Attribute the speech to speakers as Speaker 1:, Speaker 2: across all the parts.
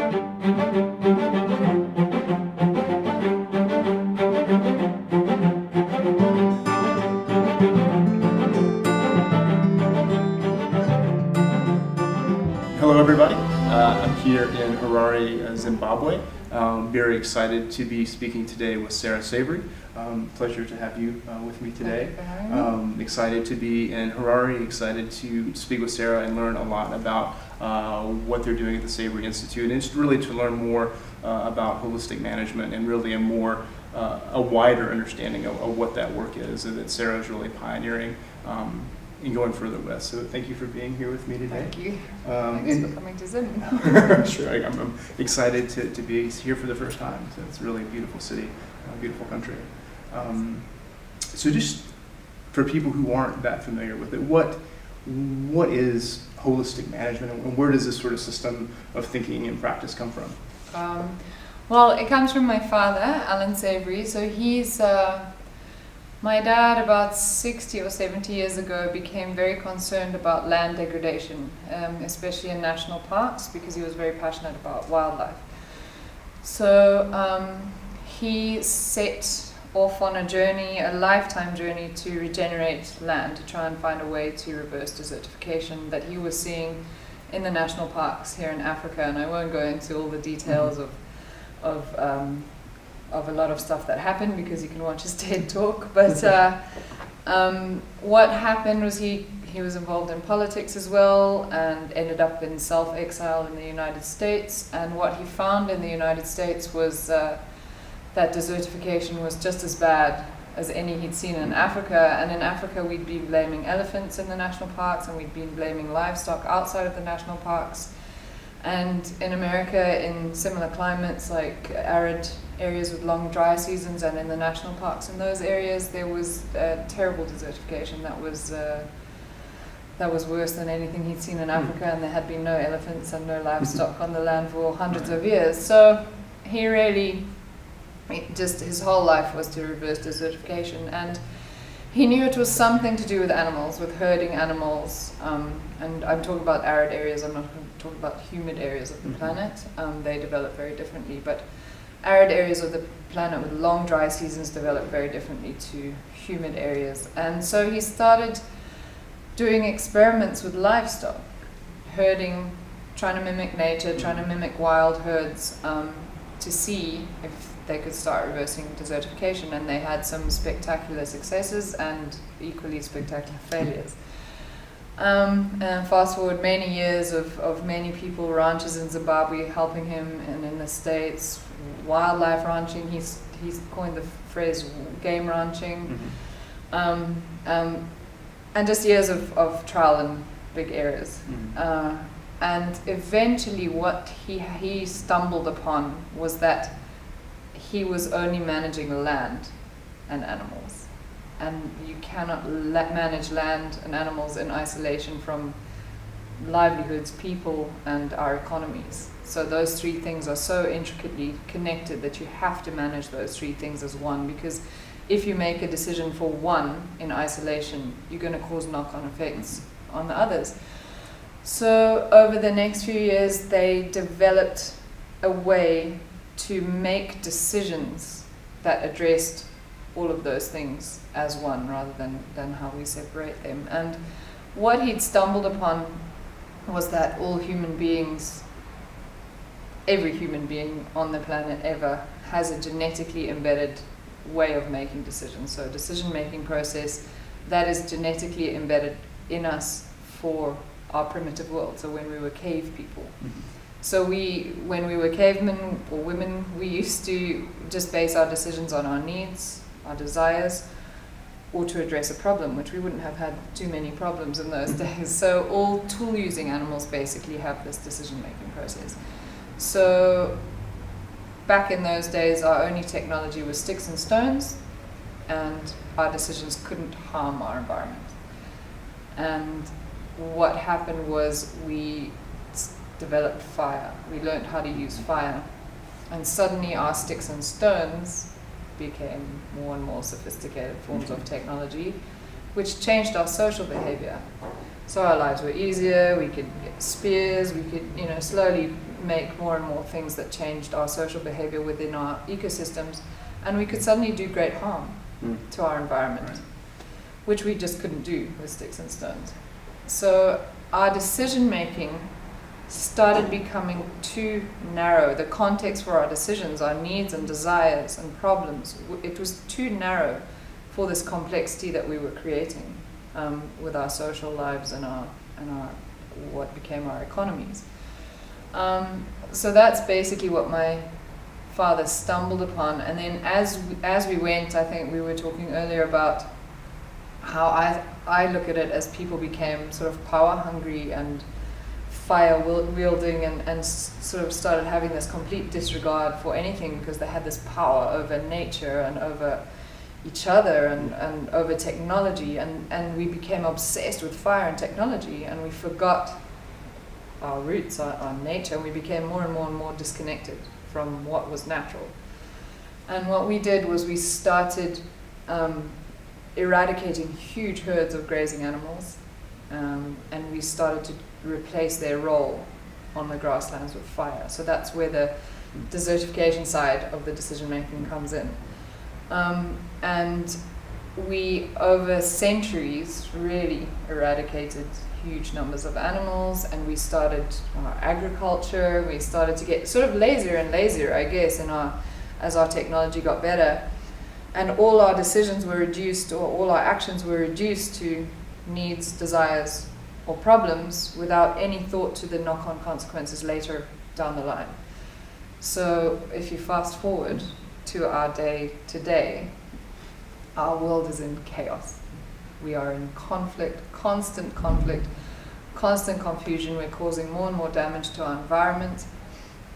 Speaker 1: Hello everybody, I'm here in Harare, Zimbabwe. Very excited to be speaking today with Sarah Savory. Pleasure to have you with me today. Excited to be in Harare, excited to speak with Sarah and learn a lot about what they're doing at the Savory Institute, and just really to learn more about holistic management and really a wider understanding of what that work is, and that Sarah is really pioneering and going further with. So thank you for being here with me today.
Speaker 2: Thank you. Thanks for coming to Zim.
Speaker 1: Sure, I'm excited to be here for the first time. So it's really a beautiful city, a beautiful country. So just for people who aren't that familiar with it, what is holistic management, and where does this sort of system of thinking and practice come from?
Speaker 2: Well, it comes from my father, Alan Savory. So he's my dad, about 60 or 70 years ago, became very concerned about land degradation, especially in national parks, because he was very passionate about wildlife. So he set off on a journey, a lifetime journey, to regenerate land, to try and find a way to reverse desertification that he was seeing in the national parks here in Africa. And I won't go into all the details of a lot of stuff that happened, because you can watch his TED talk. But what happened was he was involved in politics as well, and ended up in self-exile in the United States. And what he found in the United States was that desertification was just as bad as any he'd seen in Africa. And in Africa we'd be blaming elephants in the national parks, and we'd been blaming livestock outside of the national parks. And in America, in similar climates like arid areas with long dry seasons, and in the national parks in those areas, there was terrible desertification that was worse than anything he'd seen in Africa, and there had been no elephants and no livestock on the land for hundreds of years. So he really, his whole life was to reverse desertification, and he knew it was something to do with animals, with herding animals, and I'm talking about arid areas, I'm not going to talk about humid areas of the planet. They develop very differently, but arid areas of the planet with long dry seasons develop very differently to humid areas. And so he started doing experiments with livestock, herding, trying to mimic nature, trying to mimic wild herds, to see if they could start reversing desertification. And they had some spectacular successes and equally spectacular failures. And fast forward many years of many people, ranchers in Zimbabwe helping him, and in the States, wildlife ranching. He's coined the phrase game ranching. And just years of trial in big areas. And eventually what he stumbled upon was that he was only managing land and animals. And you cannot manage land and animals in isolation from livelihoods, people, and our economies. So those three things are so intricately connected that you have to manage those three things as one, because if you make a decision for one in isolation, you're going to cause knock-on effects on the others. So over the next few years, they developed a way to make decisions that addressed all of those things as one, rather than how we separate them. And what he'd stumbled upon was that all human beings, every human being on the planet ever, has a genetically embedded way of making decisions. So a decision-making process that is genetically embedded in us for our primitive world. So when we were cave people. So when we were cavemen or women, we used to just base our decisions on our needs, our desires, or to address a problem, which we wouldn't have had too many problems in those days. So all tool-using animals basically have this decision-making process. So back in those days, our only technology was sticks and stones, and our decisions couldn't harm our environment. And what happened was we developed fire. We learned how to use fire. And suddenly our sticks and stones became more and more sophisticated forms of technology, which changed our social behavior. So our lives were easier, we could get spears, we could, slowly make more and more things that changed our social behavior within our ecosystems, and we could suddenly do great harm to our environment,
Speaker 1: Right.
Speaker 2: which we just couldn't do with sticks and stones. So our decision making started becoming too narrow. The context for our decisions, our needs and desires and problems, it was too narrow for this complexity that we were creating with our social lives and our what became our economies. So that's basically what my father stumbled upon. And then as we went, I think we were talking earlier about how I look at it as people became sort of power hungry and fire wielding and sort of started having this complete disregard for anything because they had this power over nature and over each other and over technology, and we became obsessed with fire and technology, and we forgot our roots, our nature, and we became more and more disconnected from what was natural. And what we did was we started eradicating huge herds of grazing animals, and we started to replace their role on the grasslands with fire. So that's where the desertification side of the decision making comes in. And we, over centuries, really eradicated huge numbers of animals, and we started our agriculture. We started to get sort of lazier and lazier, I guess, as our technology got better. And all our decisions were reduced, or all our actions were reduced to needs, desires, or problems without any thought to the knock-on consequences later down the line. So if you fast forward to our day today, our world is in chaos. We are in conflict, constant confusion. We're causing more and more damage to our environment.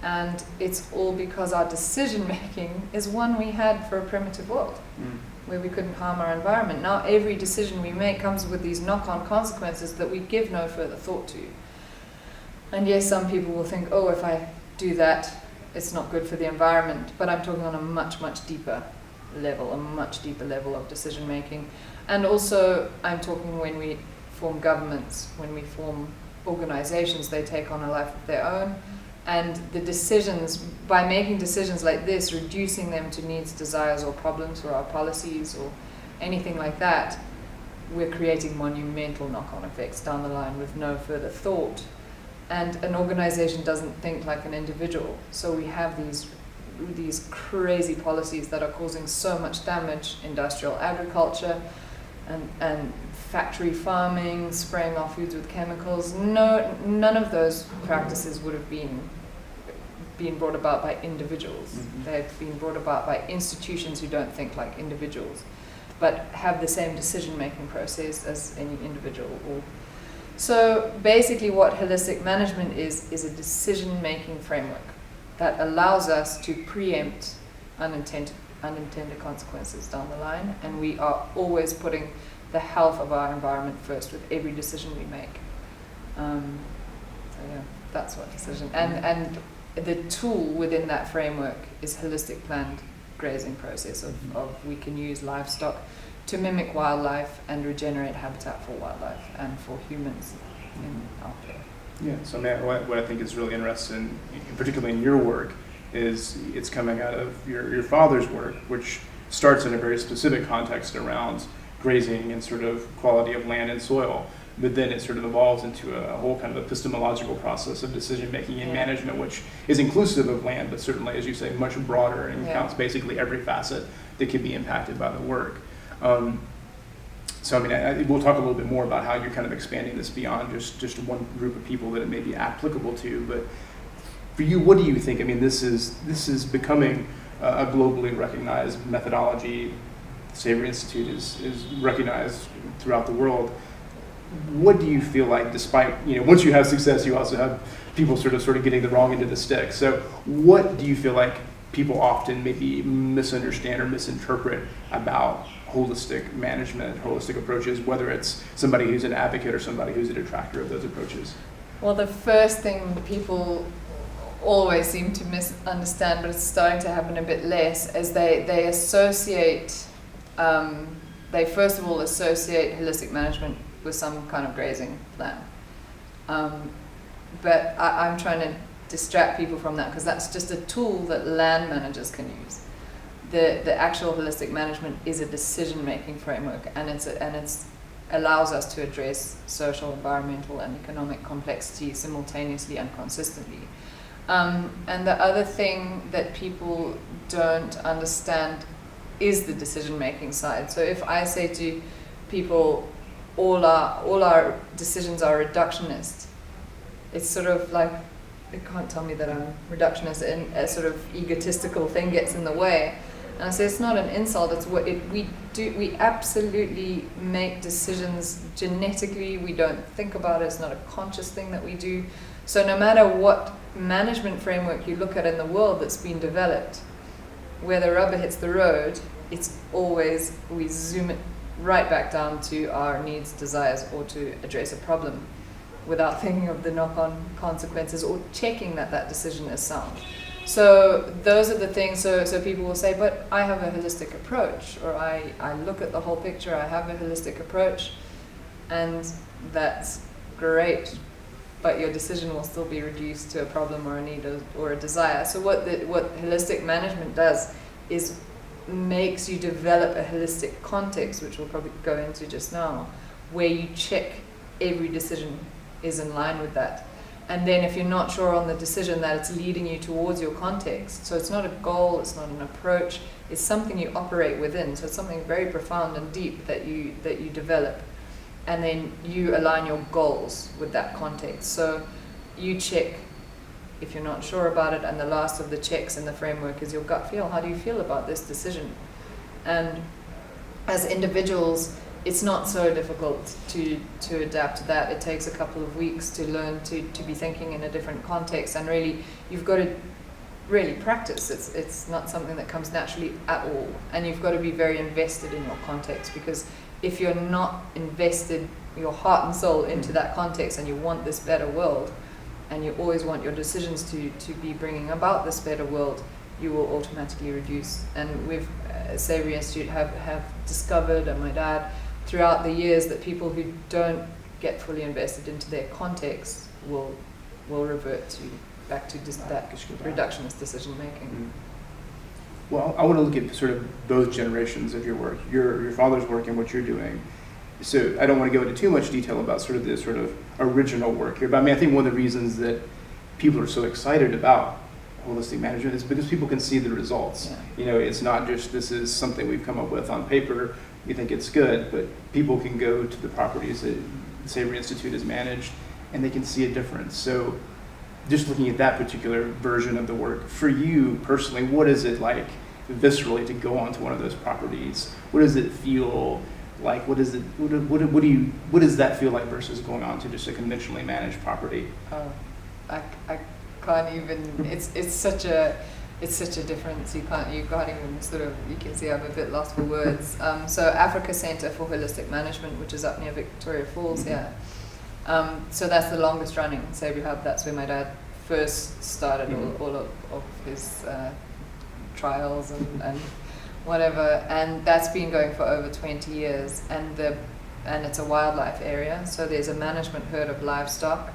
Speaker 2: And it's all because our decision making is one we had for a primitive world, where we couldn't harm our environment. Now every decision we make comes with these knock-on consequences that we give no further thought to. And yes, some people will think, oh, if I do that, it's not good for the environment. But I'm talking on a much deeper level, of decision making. And also, I'm talking when we form governments, when we form organizations, they take on a life of their own. And the decisions, by making decisions like this, reducing them to needs, desires, or problems, or our policies, or anything like that, we're creating monumental knock-on effects down the line with no further thought. And an organization doesn't think like an individual. So we have these crazy policies that are causing so much damage: industrial agriculture and factory farming, spraying our foods with chemicals. None of those practices would have been brought about by individuals. They've been brought about by institutions who don't think like individuals, but have the same decision-making process as any individual. So basically what holistic management is a decision-making framework that allows us to preempt unintended consequences down the line, and we are always putting the health of our environment first with every decision we make. So yeah, that's what decision. And the tool within that framework is holistic planned grazing process of we can use livestock to mimic wildlife and regenerate habitat for wildlife and for humans out there.
Speaker 1: Yeah, so what I think is really interesting, particularly in your work, is it's coming out of your father's work, which starts in a very specific context around grazing and sort of quality of land and soil, but then it sort of evolves into a whole kind of epistemological process of decision making and management, which is inclusive of land, but certainly, as you say, much broader and counts basically every facet that can be impacted by the work. So I mean, we'll talk a little bit more about how you're kind of expanding this beyond just one group of people that it may be applicable to. But for you, what do you think? I mean, this is becoming a globally recognized methodology. The Savory Institute is recognized throughout the world. What do you feel like, despite, once you have success, you also have people sort of getting the wrong end of the stick. So what do you feel like people often maybe misunderstand or misinterpret about holistic management, holistic approaches, whether it's somebody who's an advocate or somebody who's a detractor of those approaches?
Speaker 2: Well, the first thing people always seem to misunderstand, but it's starting to happen a bit less, is they associate, they first of all associate holistic management with some kind of grazing plan. But I'm trying to distract people from that, because that's just a tool that land managers can use. The actual holistic management is a decision-making framework, and it's allows us to address social, environmental, and economic complexity simultaneously and consistently. And the other thing that people don't understand is the decision-making side. So if I say to people, all our decisions are reductionist, it's sort of like, they can't tell me that I'm reductionist, and a sort of egotistical thing gets in the way. And I say it's not an insult, it's what we do. We absolutely make decisions genetically. We don't think about it. It's not a conscious thing that we do. So no matter what management framework you look at in the world that's been developed, where the rubber hits the road, it's always, we zoom it right back down to our needs, desires, or to address a problem without thinking of the knock-on consequences or checking that that decision is sound. So those are the things, so people will say, but I have a holistic approach, or I look at the whole picture, I have a holistic approach, and that's great, but your decision will still be reduced to a problem or a need or a desire. So what holistic management does is makes you develop a holistic context, which we'll probably go into just now, where you check every decision is in line with that. And then if you're not sure on the decision, that it's leading you towards your context. So it's not a goal, it's not an approach, it's something you operate within. So it's something very profound and deep that you develop. And then you align your goals with that context. So you check if you're not sure about it, and the last of the checks in the framework is your gut feel. How do you feel about this decision? And as individuals, it's not so difficult to adapt to that. It takes a couple of weeks to learn to be thinking in a different context, and really you've got to really practice. It's not something that comes naturally at all, and you've got to be very invested in your context, because if you're not invested your heart and soul into that context, and you want this better world, and you always want your decisions to be bringing about this better world, you will automatically reduce. And we've Savory Institute have discovered, and my dad, throughout the years, that people who don't get fully invested into their context will revert back to just that reductionist decision making.
Speaker 1: Well, I want to look at sort of both generations of your work, your father's work and what you're doing. So I don't want to go into too much detail about sort of the sort of original work here, but I mean, I think one of the reasons that people are so excited about holistic management is because people can see the results.
Speaker 2: Yeah.
Speaker 1: You know, it's not just this is something we've come up with on paper, we think it's good, but people can go to the properties that the Savory Institute has managed, and they can see a difference. So just looking at that particular version of the work, for you personally, what is it like viscerally to go onto one of those properties? What does it feel like? What does that feel like versus going on to just a conventionally managed property?
Speaker 2: I can't even. It's such a difference. You can't even sort of. You can see I'm a bit lost for words. So Africa Centre for Holistic Management, which is up near Victoria Falls here. So that's the longest running Savory Hub. That's where my dad first started all of his trials and whatever, and that's been going for over 20 years. And it's a wildlife area, so there's a management herd of livestock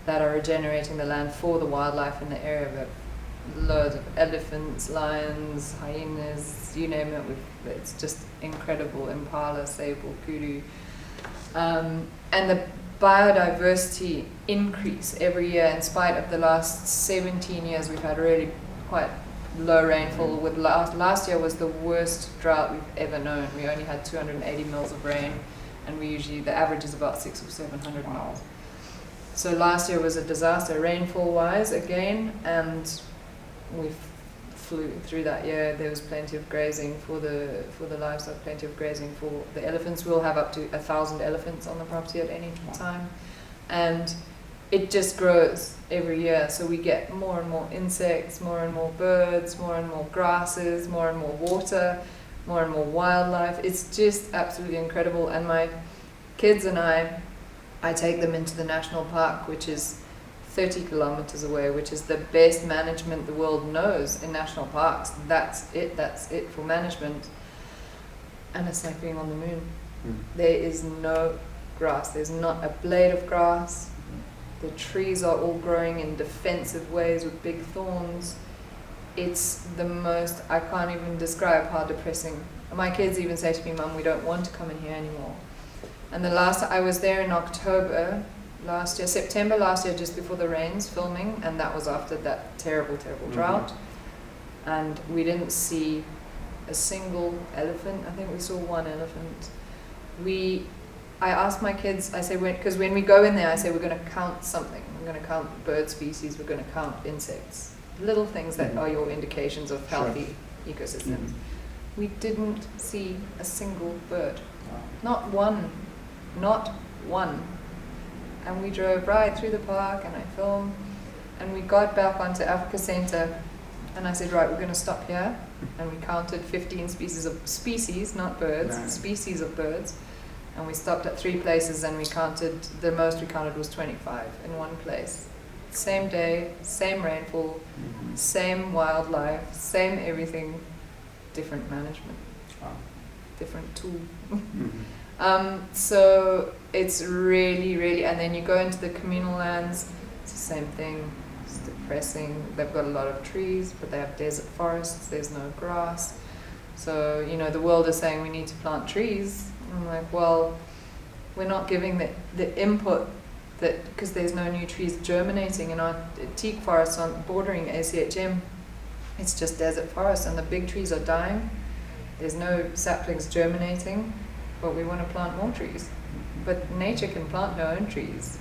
Speaker 2: that are regenerating the land for the wildlife in the area. But loads of elephants, lions, hyenas, you name it. It's just incredible. Impala, sable, kudu, and the biodiversity increase every year. In spite of the last 17 years, we've had really quite low rainfall. With last year was the worst drought we've ever known. We only had 280 mils of rain, and the average is about 600 or 700 mils. So last year was a disaster rainfall-wise again, and we flew through that year. There was plenty of grazing for the livestock, plenty of grazing for the elephants. We'll have up to 1,000 elephants on the property at any time, and it just grows every year. So we get more and more insects, more and more birds, more and more grasses, more and more water, more and more wildlife. It's just absolutely incredible. And my kids and I take them into the national park, which is 30 kilometers away, which is the best management the world knows in national parks. That's it for management. And it's like being on the moon. There is no grass. There's not a blade of grass. The trees are all growing in defensive ways with big thorns. It's the most, I can't even describe how depressing. My kids even say to me, Mum, we don't want to come in here anymore. And the last, I was there in October last year, September last year, just before the rains, filming, and that was after that terrible, terrible drought. And we didn't see a single elephant. I think we saw one elephant. I asked my kids, I say, because when we go in there, I say, we're going to count something. We're going to count bird species, we're going to count insects. Little things that are your indications of healthy ecosystems. We didn't see a single bird. Not one. Not one. And we drove right through the park, and I filmed, and we got back onto Africa Center, and I said, right, we're going to stop here. And we counted 15 species, not birds, species of birds. And we stopped at 3 places, and we counted, the most we counted was 25 in one place. Same day, same rainfall, same wildlife, same everything, different management, different tool. So it's really, really, and then you go into the communal lands, it's the same thing. It's depressing. They've got a lot of trees, but they have desert forests, there's no grass. So, you know, the world is saying we need to plant trees. I'm like, well, we're not giving the input that, because there's no new trees germinating in our teak forests on bordering ACHM. It's just desert forest, and the big trees are dying. There's no saplings germinating, but we want to plant more trees. But nature can plant her own trees,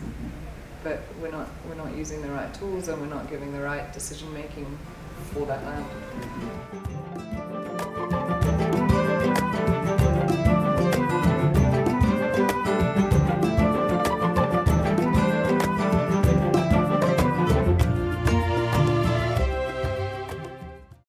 Speaker 2: but we're not using the right tools, and we're not giving the right decision making for that land.